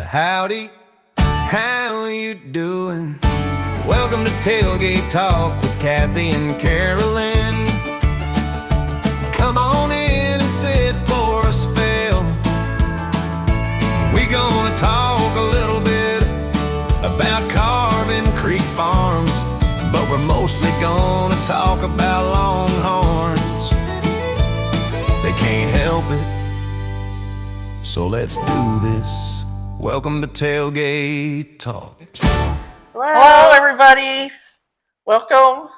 Howdy, how you doing? Welcome to Tailgate Talk with Kathy and Carolyn. Come on in and sit for a spell. We gonna talk a little bit about Carbon Creek Farms, but we're mostly gonna talk about Longhorns. They can't help it, so let's do this. Welcome to Tailgate Talk. Hello, everybody. Welcome.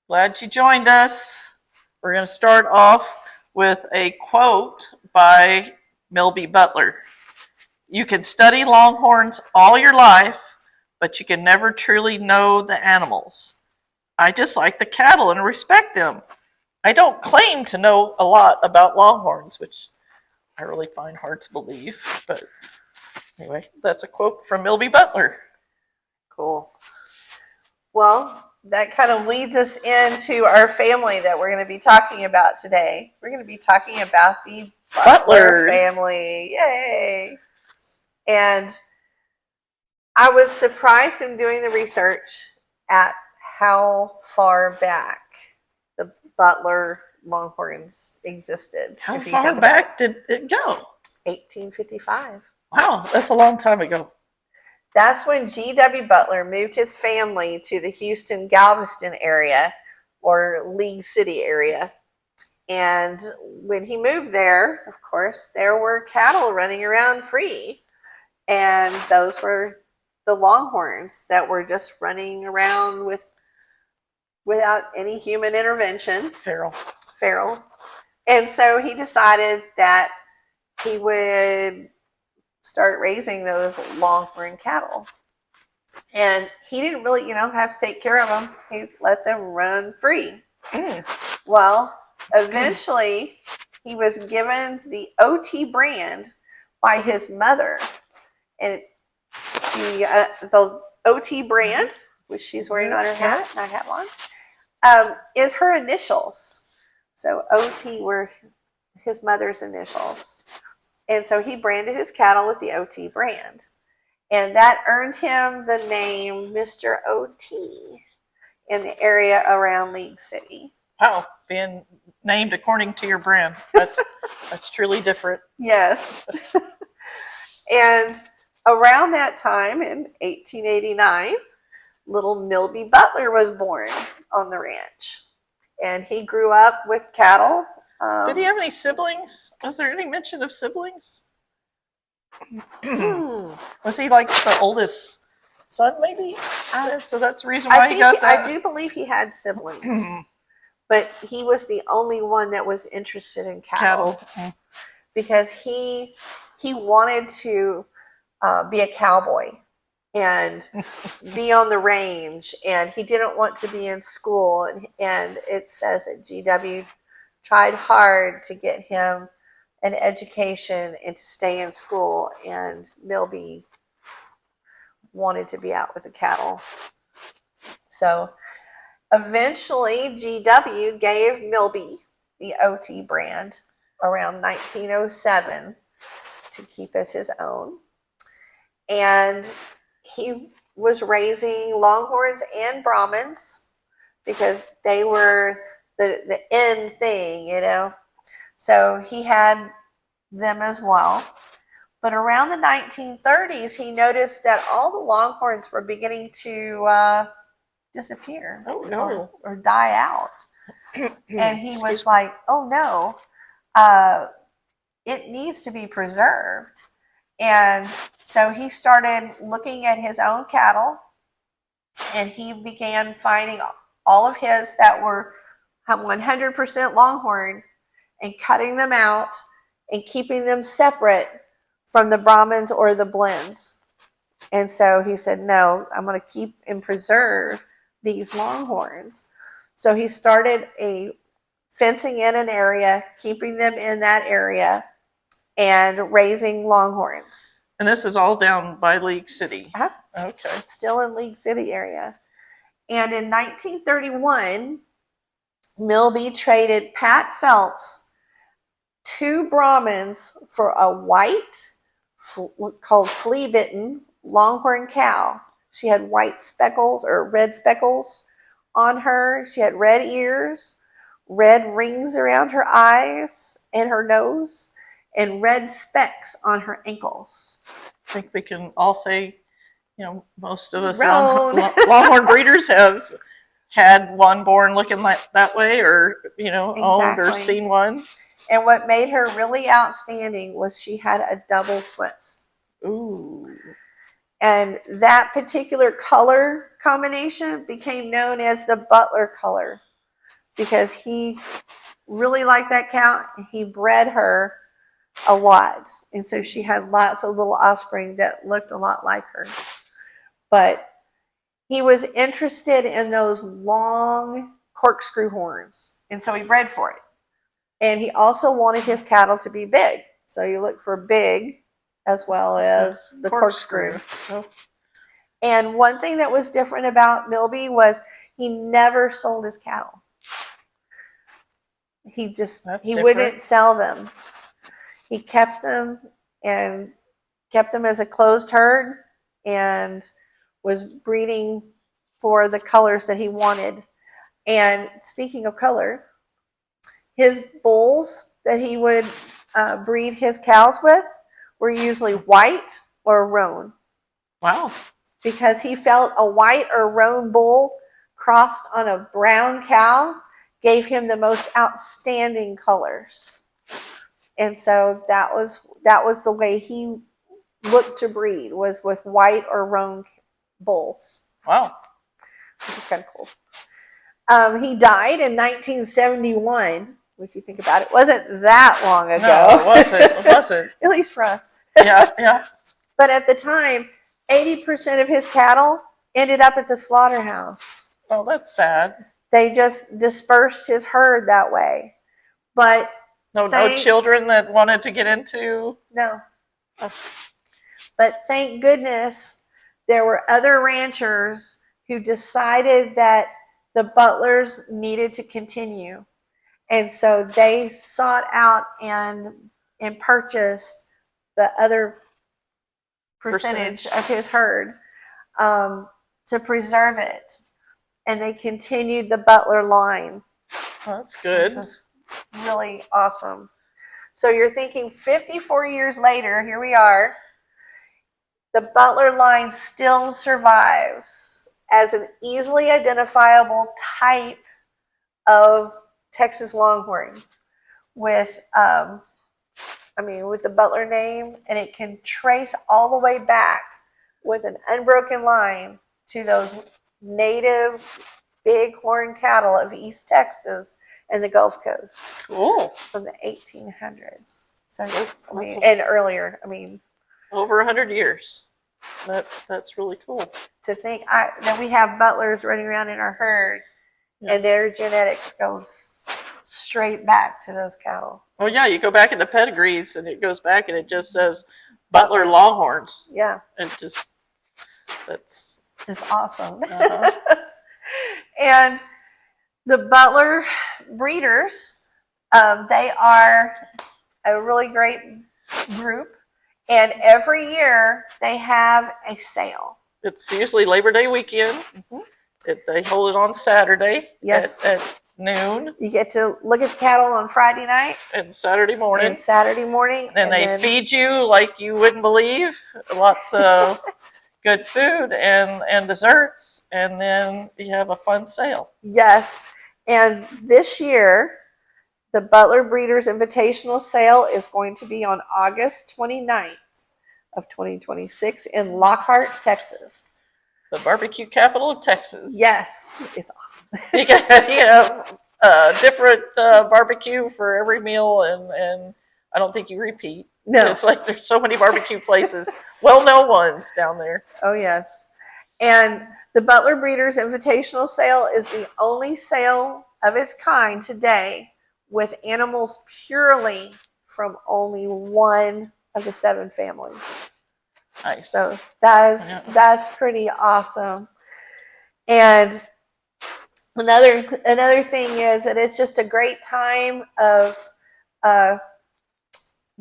Glad you joined us. We're going to start off with a quote by Milby Butler. You can study longhorns all your life, but you can never truly know the animals. I dislike the cattle and respect them. I don't claim to know a lot about longhorns, which I really find hard to believe, but anyway, that's a quote from Milby Butler. Cool. Well, that kind of leads us into our family that we're going to be talking about today. We're going to be talking about the Butler family. Yay! And I was surprised in doing the research at how far back the Butler Longhorns existed. How far back did it go? 1855. Wow, that's a long time ago. That's when G.W. Butler moved his family to the Houston Galveston area, or League City area. And when he moved there, of course, there were cattle running around free. And those were the Longhorns that were just running around without any human intervention. Feral. And so he decided that he would start raising those Longhorn cattle. And he didn't really, have to take care of them. He let them run free. Well, eventually he was given the OT brand by his mother. And the OT brand, which she's wearing on her hat, and I have on, is her initials. So OT were his mother's initials. And so he branded his cattle with the OT brand. And that earned him the name Mr. OT in the area around League City. Wow, being named according to your brand. That's truly different. Yes. And around that time in 1889, little Milby Butler was born on the ranch. And he grew up with cattle. Did he have any siblings? Was there any mention of siblings? Was he like the oldest son, maybe? So that's the reason why he got that? I do believe he had siblings. But he was the only one that was interested in cattle. Because he wanted to be a cowboy and be on the range. And he didn't want to be in school. And it says that G.W. tried hard to get him an education and to stay in school, and Milby wanted to be out with the cattle. So eventually GW gave Milby the OT brand around 1907 to keep as his own. And he was raising Longhorns and Brahmins because they were the end thing, So he had them as well. But around the 1930s, he noticed that all the Longhorns were beginning to disappear. Oh, no. Or die out. And he was like, oh, no, it needs to be preserved. And so he started looking at his own cattle, and he began finding all of his that were 100% Longhorn and cutting them out and keeping them separate from the Brahmins or the blends. And so he said, no, I'm going to keep and preserve these Longhorns. So he started fencing in an area, keeping them in that area, and raising Longhorns. And this is all down by League City. Okay. Still in League City area. And in 1931, Milby traded Pat Phelps 2 Brahmins for a white called flea bitten longhorn cow. She had white speckles or red speckles on her. She had red ears, red rings around her eyes and her nose, and red specks on her ankles. I think we can all say, most of us Roan. Longhorn breeders have had one born looking like that way, or owned or Exactly. seen one. And what made her really outstanding was she had a double twist. Ooh. And that particular color combination became known as the Butler color because he really liked that cow. He bred her a lot. And so she had lots of little offspring that looked a lot like her. But he was interested in those long corkscrew horns. And so he bred for it. And he also wanted his cattle to be big. So you look for big as well as the corkscrew. Oh. And one thing that was different about Milby was he never sold his cattle. He wouldn't sell them. He kept them as a closed herd and was breeding for the colors that he wanted. And speaking of color, his bulls that he would breed his cows with were usually white or roan. Wow. Because he felt a white or roan bull crossed on a brown cow gave him the most outstanding colors. And so that was the way he looked to breed, was with white or roan bulls. Wow. Which is kind of cool. He died in 1971, which you think about it, wasn't that long ago. No, it wasn't. At least for us. Yeah. But at the time, 80% of his cattle ended up at the slaughterhouse. Oh, that's sad. They just dispersed his herd that way. But no children that wanted to get into? No. Oh. But thank goodness there were other ranchers who decided that the Butlers needed to continue. And so they sought out and purchased the other percentage of his herd to preserve it. And they continued the Butler line. Oh, that's good. Which was really awesome. So you're thinking 54 years later, here we are. The Butler line still survives as an easily identifiable type of Texas Longhorn with the Butler name, and it can trace all the way back with an unbroken line to those native bighorn cattle of East Texas and the Gulf Coast. Cool. From the 1800s. So and earlier, over 100 years. That's really cool. To think that we have Butlers running around in our herd, and their genetics go straight back to those cattle. Oh yeah, you go back into pedigrees, and it goes back, and it just says Butler Longhorns. Yeah, it's awesome. Uh-huh. And the Butler breeders, they are a really great group. And every year they have a sale. It's usually Labor Day weekend. Mm-hmm. They hold it on Saturday. Yes. At noon. You get to look at the cattle on Friday night. And Saturday morning. And they feed you like you wouldn't believe. Lots of good food and desserts. And then you have a fun sale. Yes. And this year, the Butler Breeders Invitational Sale is going to be on August 29th of 2026 in Lockhart, Texas. The barbecue capital of Texas. Yes, it's awesome. You have different barbecue for every meal, and I don't think you repeat. No. It's like there's so many barbecue places, well-known ones down there. Oh, yes. And the Butler Breeders Invitational Sale is the only sale of its kind today with animals purely from only one of the 7 families. Nice. So that's pretty awesome. And another thing is that it's just a great time of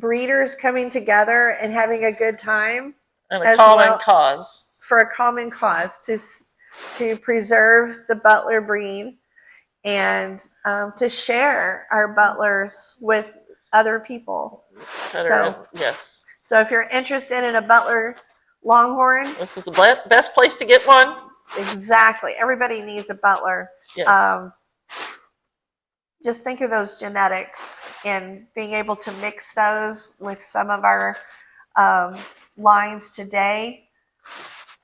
breeders coming together and having a good time And a as common well. cause. For a common cause to preserve the Butler breed and to share our Butlers with other people. Yes. So if you're interested in a Butler Longhorn, This is the best place to get one. exactly. Everybody needs a Butler. Yes. Just think of those genetics and being able to mix those with some of our lines today.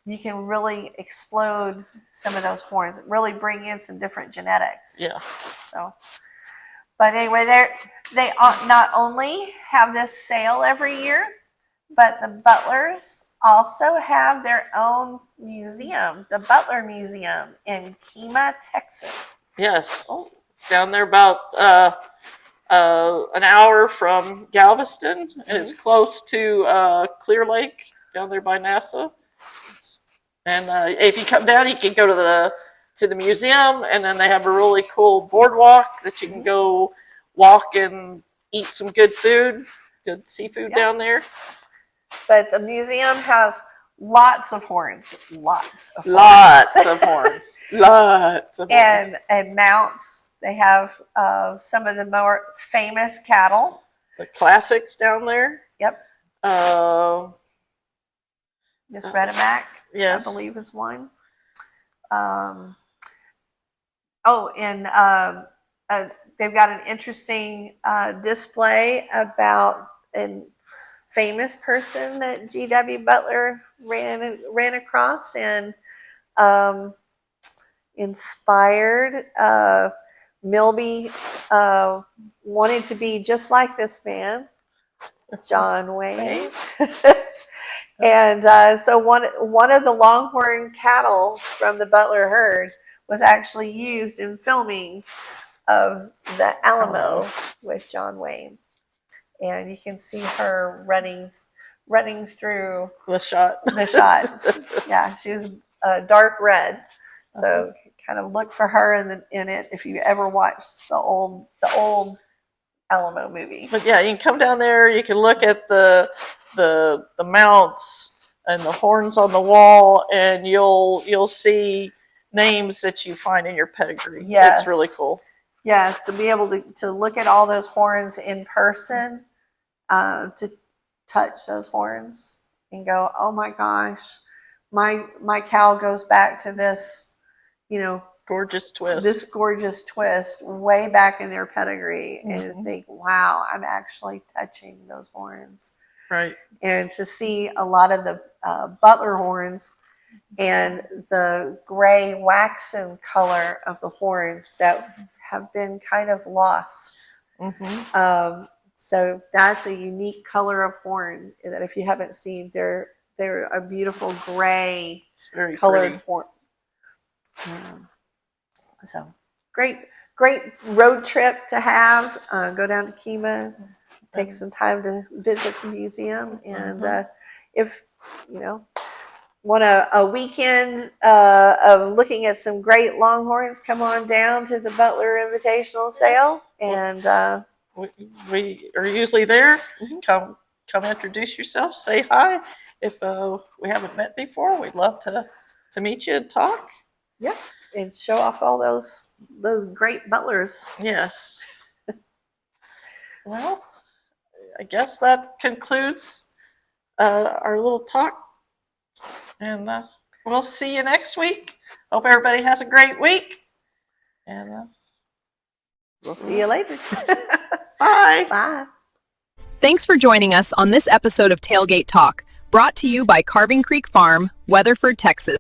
You can really explode some of those horns, really bring in some different genetics. Yes. So, but anyway, they not only have this sale every year, but the Butlers also have their own museum, the Butler Museum in Kemah, Texas. Yes. It's down there about an hour from Galveston, and it's close to Clear Lake down there by NASA. And if you come down, you can go to the museum, and then they have a really cool boardwalk that you can go walk and eat some good food, good seafood down there. But the museum has lots of horns, lots of horns, lots of horns, and mounts. They have some of the more famous cattle. The classics down there. Yep. Miss Redemac, yes, I believe is one. They've got an interesting display about a famous person that G.W. Butler ran across and inspired. Milby wanted to be just like this man, John Wayne. And so one of the Longhorn cattle from the Butler herd was actually used in filming of the Alamo with John Wayne. And you can see her running through the shot. Yeah, she's dark red. So kind of look for her in it if you ever watched the old Alamo movie. But yeah, you can come down there. You can look at the mounts and the horns on the wall, and you'll see names that you find in your pedigree. Yes. It's really cool. Yes, to be able to look at all those horns in person, to touch those horns and go, oh my gosh, my cow goes back to this, gorgeous twist. This gorgeous twist way back in their pedigree, and think, wow, I'm actually touching those horns. Right. And to see a lot of the Butler horns and the gray waxen color of the horns that have been kind of lost. So that's a unique color of horn that if you haven't seen, they're a beautiful gray colored horn. So great road trip to have. Go down to Kemah, take some time to visit the museum, and if want a weekend of looking at some great Longhorns, come on down to the Butler Invitational Sale, and we are usually there. Come introduce yourself, say hi. If we haven't met before, we'd love to meet you and talk. Yeah, and show off all those great Butlers. Yes. Well, I guess that concludes our little talk. And we'll see you next week. Hope everybody has a great week. And we'll see you later. Bye. Bye. Thanks for joining us on this episode of Tailgate Talk, brought to you by Carving Creek Farm, Weatherford, Texas.